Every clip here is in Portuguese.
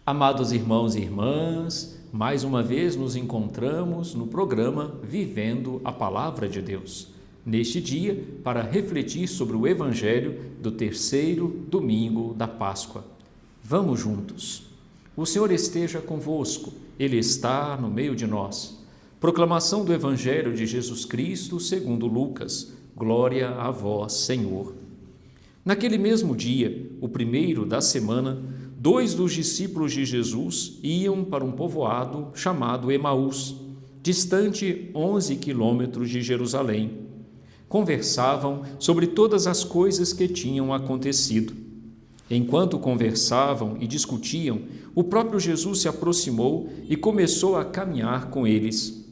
Amados irmãos e irmãs, mais uma vez nos encontramos no programa Vivendo a Palavra de Deus, neste dia para refletir sobre o Evangelho do terceiro domingo da Páscoa. Vamos juntos. O Senhor esteja convosco, Ele está no meio de nós. Proclamação do Evangelho de Jesus Cristo segundo Lucas. Glória a vós, Senhor. Naquele mesmo dia, o primeiro da semana, 2 dos discípulos de Jesus iam para um povoado chamado Emaús, distante 11 quilômetros de Jerusalém. Conversavam sobre todas as coisas que tinham acontecido. Enquanto conversavam e discutiam, o próprio Jesus se aproximou e começou a caminhar com eles.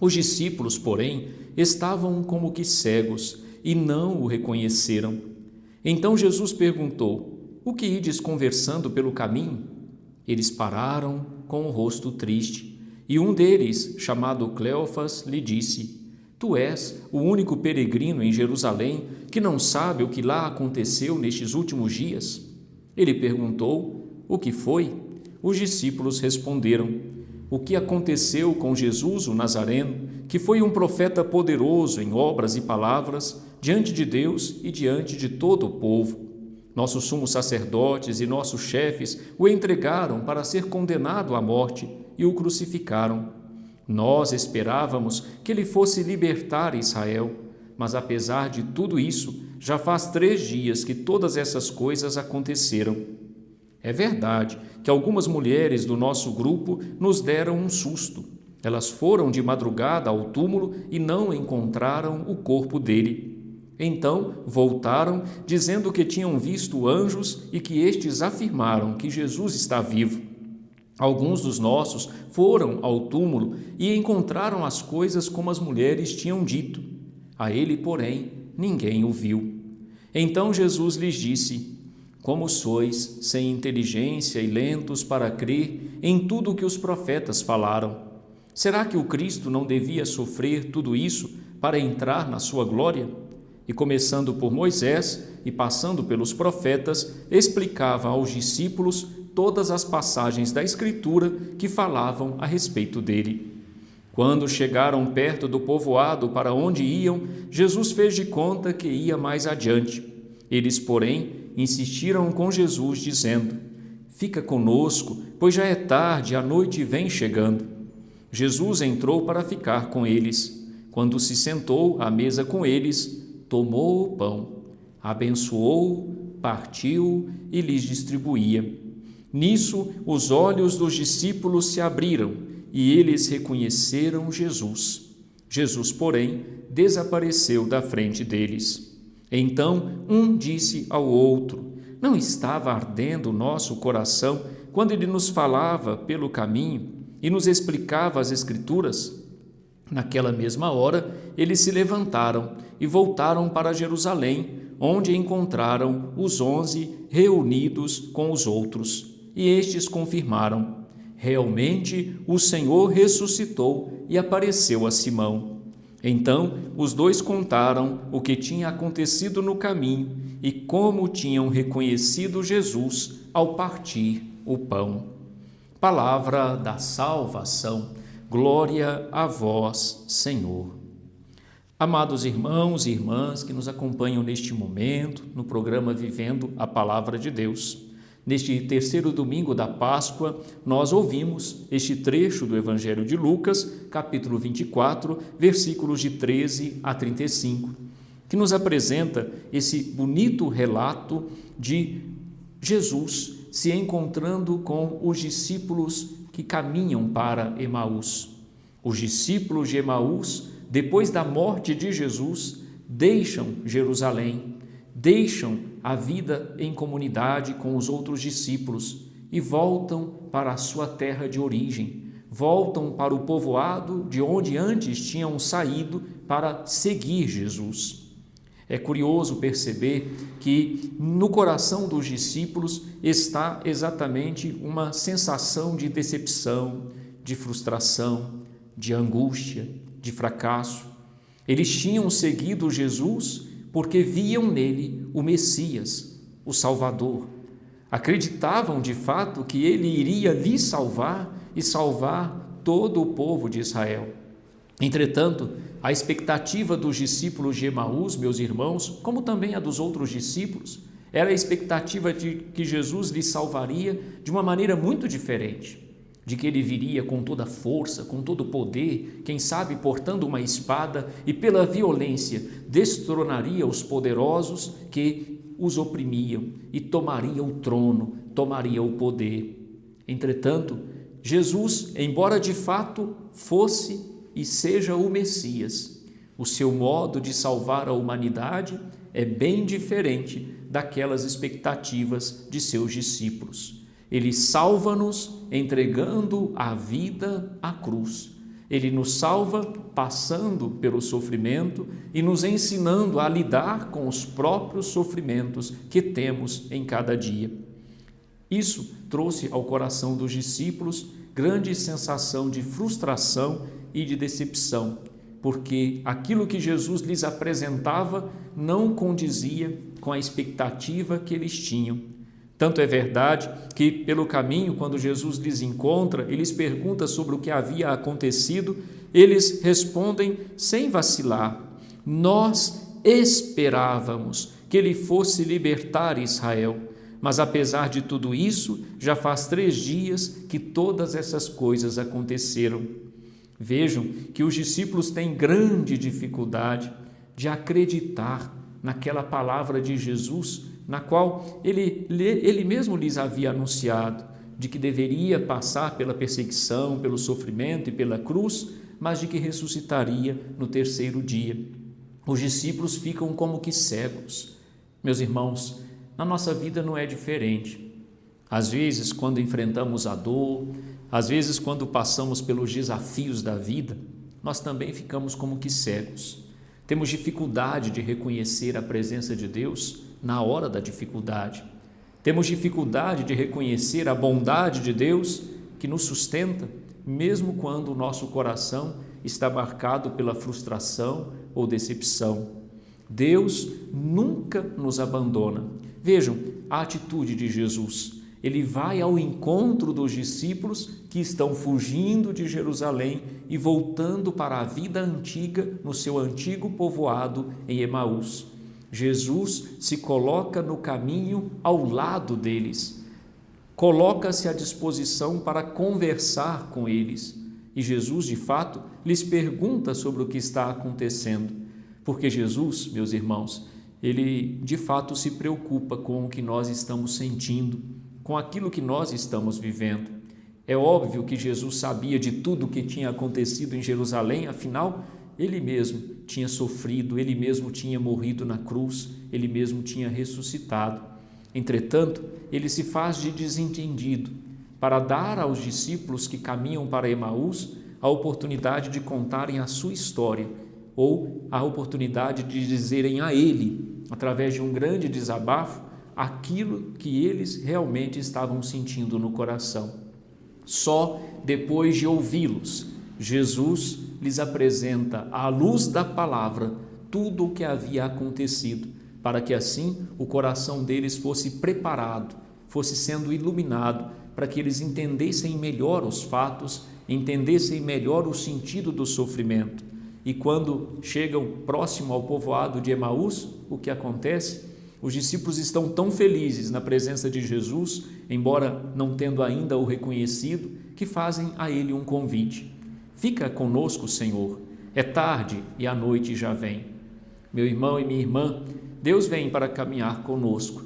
Os discípulos, porém, estavam como que cegos e não o reconheceram. Então Jesus perguntou: "O que ides conversando pelo caminho?" Eles pararam com o rosto triste, e um deles, chamado Cleofas, lhe disse: "Tu és o único peregrino em Jerusalém que não sabe o que lá aconteceu nestes últimos dias?" Ele perguntou: "O que foi?" Os discípulos responderam: "O que aconteceu com Jesus o Nazareno, que foi um profeta poderoso em obras e palavras diante de Deus e diante de todo o povo. Nossos sumos sacerdotes e nossos chefes o entregaram para ser condenado à morte e o crucificaram. Nós esperávamos que ele fosse libertar Israel, mas apesar de tudo isso, já faz 3 dias que todas essas coisas aconteceram. É verdade que algumas mulheres do nosso grupo nos deram um susto. Elas foram de madrugada ao túmulo e não encontraram o corpo dele. Então voltaram, dizendo que tinham visto anjos e que estes afirmaram que Jesus está vivo. Alguns dos nossos foram ao túmulo e encontraram as coisas como as mulheres tinham dito. A ele, porém, ninguém o viu." Então Jesus lhes disse: "Como sois sem inteligência e lentos para crer em tudo o que os profetas falaram? Será que o Cristo não devia sofrer tudo isso para entrar na sua glória?" E começando por Moisés e passando pelos profetas, explicava aos discípulos todas as passagens da Escritura que falavam a respeito dele. Quando chegaram perto do povoado para onde iam, Jesus fez de conta que ia mais adiante. Eles, porém, insistiram com Jesus, dizendo: "Fica conosco, pois já é tarde e a noite vem chegando." Jesus entrou para ficar com eles. Quando se sentou à mesa com eles, tomou o pão, abençoou, partiu e lhes distribuía. Nisso, os olhos dos discípulos se abriram e eles reconheceram Jesus. Jesus, porém, desapareceu da frente deles. Então, um disse ao outro: "Não estava ardendo o nosso coração quando ele nos falava pelo caminho e nos explicava as Escrituras?" Naquela mesma hora, eles se levantaram e voltaram para Jerusalém, onde encontraram os 11 reunidos com os outros. E estes confirmaram: "Realmente o Senhor ressuscitou e apareceu a Simão." Então os 2 contaram o que tinha acontecido no caminho e como tinham reconhecido Jesus ao partir o pão. Palavra da salvação. Glória a vós, Senhor. Amados irmãos e irmãs que nos acompanham neste momento, no programa Vivendo a Palavra de Deus, neste terceiro domingo da Páscoa, nós ouvimos este trecho do Evangelho de Lucas, capítulo 24, versículos de 13 a 35, que nos apresenta esse bonito relato de Jesus se encontrando com os discípulos que caminham para Emaús. Os discípulos de Emaús, depois da morte de Jesus, deixam Jerusalém, deixam a vida em comunidade com os outros discípulos e voltam para a sua terra de origem, voltam para o povoado de onde antes tinham saído para seguir Jesus. É curioso perceber que no coração dos discípulos está exatamente uma sensação de decepção, de frustração, de angústia, de fracasso. Eles tinham seguido Jesus porque viam nele o Messias, o Salvador, Acreditavam de fato que ele iria lhes salvar e salvar todo o povo de Israel. Entretanto, a expectativa dos discípulos de Emaús, meus irmãos, como também a dos outros discípulos, era a expectativa de que Jesus lhes salvaria de uma maneira muito diferente, de que ele viria com toda a força, com todo o poder, quem sabe portando uma espada e pela violência destronaria os poderosos que os oprimiam e tomaria o trono, tomaria o poder. Entretanto, Jesus, embora de fato fosse e seja o Messias, o seu modo de salvar a humanidade é bem diferente daquelas expectativas de seus discípulos. Ele salva-nos entregando a vida à cruz. Ele nos salva passando pelo sofrimento e nos ensinando a lidar com os próprios sofrimentos que temos em cada dia. Isso trouxe ao coração dos discípulos grande sensação de frustração e de decepção, porque aquilo que Jesus lhes apresentava não condizia com a expectativa que eles tinham. Tanto é verdade que, pelo caminho, quando Jesus lhes encontra e lhes pergunta sobre o que havia acontecido, eles respondem sem vacilar: nós esperávamos que ele fosse libertar Israel, mas apesar de tudo isso, já faz 3 dias que todas essas coisas aconteceram. Vejam que os discípulos têm grande dificuldade de acreditar naquela palavra de Jesus, na qual ele mesmo lhes havia anunciado, de que deveria passar pela perseguição, pelo sofrimento e pela cruz, mas de que ressuscitaria no 3º dia. Os discípulos ficam como que cegos. Meus irmãos, na nossa vida não é diferente. Às vezes, quando enfrentamos a dor, às vezes, quando passamos pelos desafios da vida, nós também ficamos como que cegos. Temos dificuldade de reconhecer a presença de Deus na hora da dificuldade. Temos dificuldade de reconhecer a bondade de Deus que nos sustenta, mesmo quando o nosso coração está marcado pela frustração ou decepção. Deus nunca nos abandona. Vejam a atitude de Jesus. Ele vai ao encontro dos discípulos que estão fugindo de Jerusalém e voltando para a vida antiga no seu antigo povoado em Emaús. Jesus se coloca no caminho ao lado deles, coloca-se à disposição para conversar com eles. E Jesus, de fato, lhes pergunta sobre o que está acontecendo, porque Jesus, meus irmãos, ele de fato se preocupa com o que nós estamos sentindo, com aquilo que nós estamos vivendo. É óbvio que Jesus sabia de tudo o que tinha acontecido em Jerusalém, afinal, ele mesmo tinha sofrido, ele mesmo tinha morrido na cruz, ele mesmo tinha ressuscitado. Entretanto, ele se faz de desentendido para dar aos discípulos que caminham para Emaús a oportunidade de contarem a sua história ou a oportunidade de dizerem a ele, através de um grande desabafo, aquilo que eles realmente estavam sentindo no coração. Só depois de ouvi-los, Jesus lhes apresenta, à luz da palavra, tudo o que havia acontecido, para que assim o coração deles fosse preparado, fosse sendo iluminado, para que eles entendessem melhor os fatos, entendessem melhor o sentido do sofrimento. E quando chegam próximo ao povoado de Emaús, o que acontece? Os discípulos estão tão felizes na presença de Jesus, embora não tendo ainda o reconhecido, que fazem a ele um convite. Fica conosco, Senhor, é tarde e a noite já vem. Meu irmão e minha irmã, Deus vem para caminhar conosco,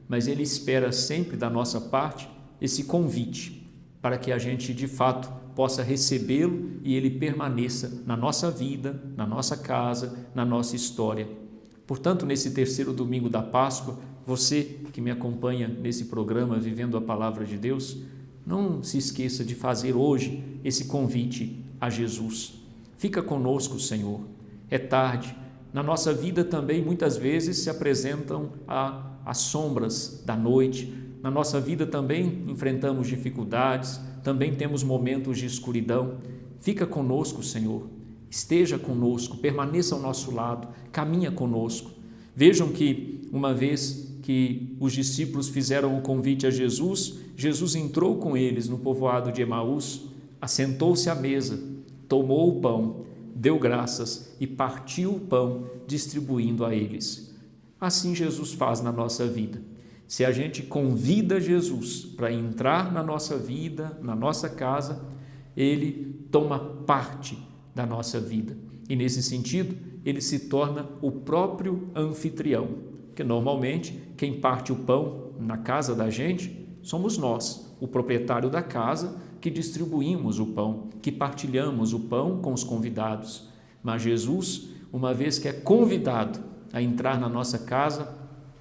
mas Ele espera sempre da nossa parte esse convite, para que a gente de fato possa recebê-lo e ele permaneça na nossa vida, na nossa casa, na nossa história. Portanto, nesse 3º domingo da Páscoa, você que me acompanha nesse programa Vivendo a Palavra de Deus, não se esqueça de fazer hoje esse convite a Jesus. Fica conosco, Senhor. É tarde. Na nossa vida também muitas vezes se apresentam as sombras da noite. Na nossa vida também enfrentamos dificuldades, também temos momentos de escuridão. Fica conosco, Senhor. Esteja conosco, permaneça ao nosso lado, caminha conosco. Vejam que uma vez que os discípulos fizeram o convite a Jesus, Jesus entrou com eles no povoado de Emaús, assentou-se à mesa, tomou o pão, deu graças e partiu o pão, distribuindo a eles. Assim Jesus faz na nossa vida. Se a gente convida Jesus para entrar na nossa vida, na nossa casa, ele toma parte da nossa vida. E nesse sentido, ele se torna o próprio anfitrião, que normalmente quem parte o pão na casa da gente somos nós, o proprietário da casa, que distribuímos o pão, que partilhamos o pão com os convidados. Mas Jesus, uma vez que é convidado a entrar na nossa casa,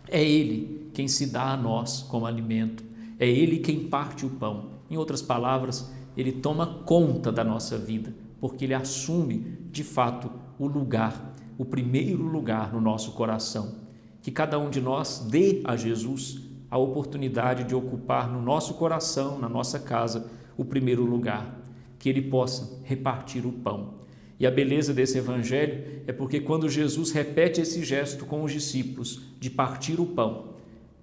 é Ele quem se dá a nós como alimento, é Ele quem parte o pão. Em outras palavras, Ele toma conta da nossa vida, porque Ele assume, de fato, o lugar, o primeiro lugar no nosso coração. Que cada um de nós dê a Jesus a oportunidade de ocupar no nosso coração, na nossa casa, o primeiro lugar, que Ele possa repartir o pão. E a beleza desse evangelho é porque quando Jesus repete esse gesto com os discípulos de partir o pão,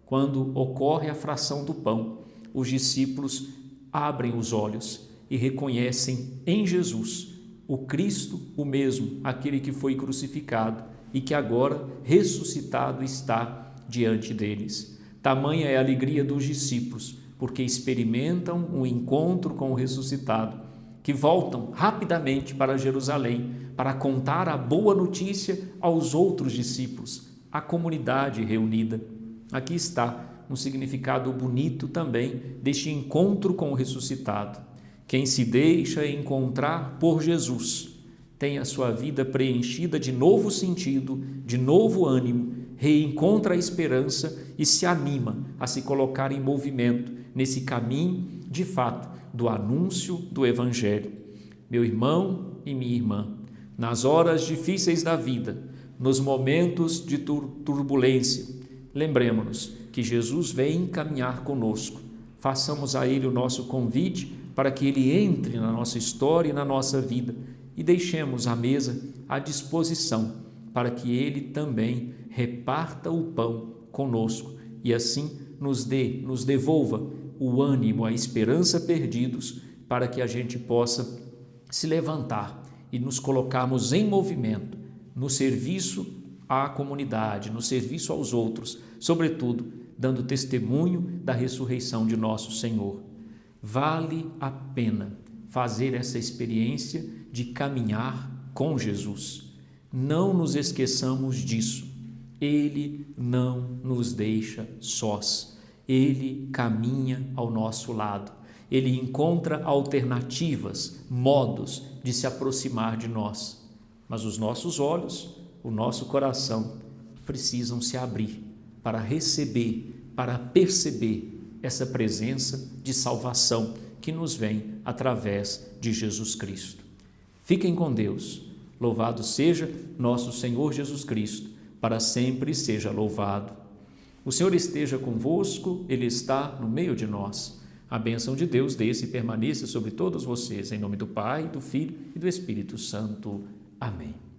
quando ocorre a fração do pão, os discípulos abrem os olhos e reconhecem em Jesus o Cristo, o mesmo, aquele que foi crucificado e que agora ressuscitado está diante deles. Tamanha é a alegria dos discípulos, porque experimentam um encontro com o ressuscitado, que voltam rapidamente para Jerusalém para contar a boa notícia aos outros discípulos, à comunidade reunida. Aqui está um significado bonito também deste encontro com o ressuscitado. Quem se deixa encontrar por Jesus tem a sua vida preenchida de novo sentido, de novo ânimo, reencontra a esperança e se anima a se colocar em movimento nesse caminho, de fato, do anúncio do Evangelho. Meu irmão e minha irmã, nas horas difíceis da vida, nos momentos de turbulência, lembremos-nos que Jesus vem caminhar conosco. Façamos a Ele o nosso convite para que Ele entre na nossa história e na nossa vida e deixemos a mesa à disposição para que Ele também reparta o pão conosco e assim nos devolva o ânimo, a esperança perdidos, para que a gente possa se levantar e nos colocarmos em movimento no serviço à comunidade, no serviço aos outros, sobretudo dando testemunho da ressurreição de nosso Senhor. Vale a pena fazer essa experiência de caminhar com Jesus. Não nos esqueçamos disso. Ele não nos deixa sós. Ele caminha ao nosso lado. Ele encontra alternativas, modos de se aproximar de nós. Mas os nossos olhos, o nosso coração precisam se abrir para receber, para perceber essa presença de salvação que nos vem através de Jesus Cristo. Fiquem com Deus. Louvado seja nosso Senhor Jesus Cristo, para sempre seja louvado. O Senhor esteja convosco, Ele está no meio de nós. A bênção de Deus desça e permaneça sobre todos vocês, em nome do Pai, do Filho e do Espírito Santo. Amém.